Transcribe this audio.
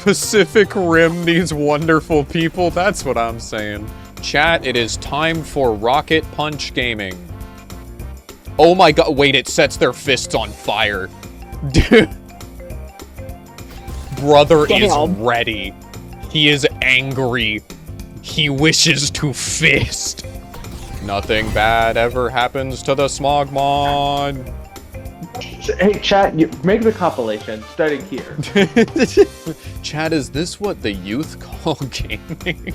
Pacific Rim needs wonderful people, that's what I'm saying. Chat, it is time for Rocket Punch Gaming. Oh my god, wait, it sets their fists on fire. Dude. Brother is ready. He is angry. He wishes to fist. Nothing bad ever happens to the Smogmon. Hey, chat, make the compilation, starting here. Chat, is this what the youth call gaming?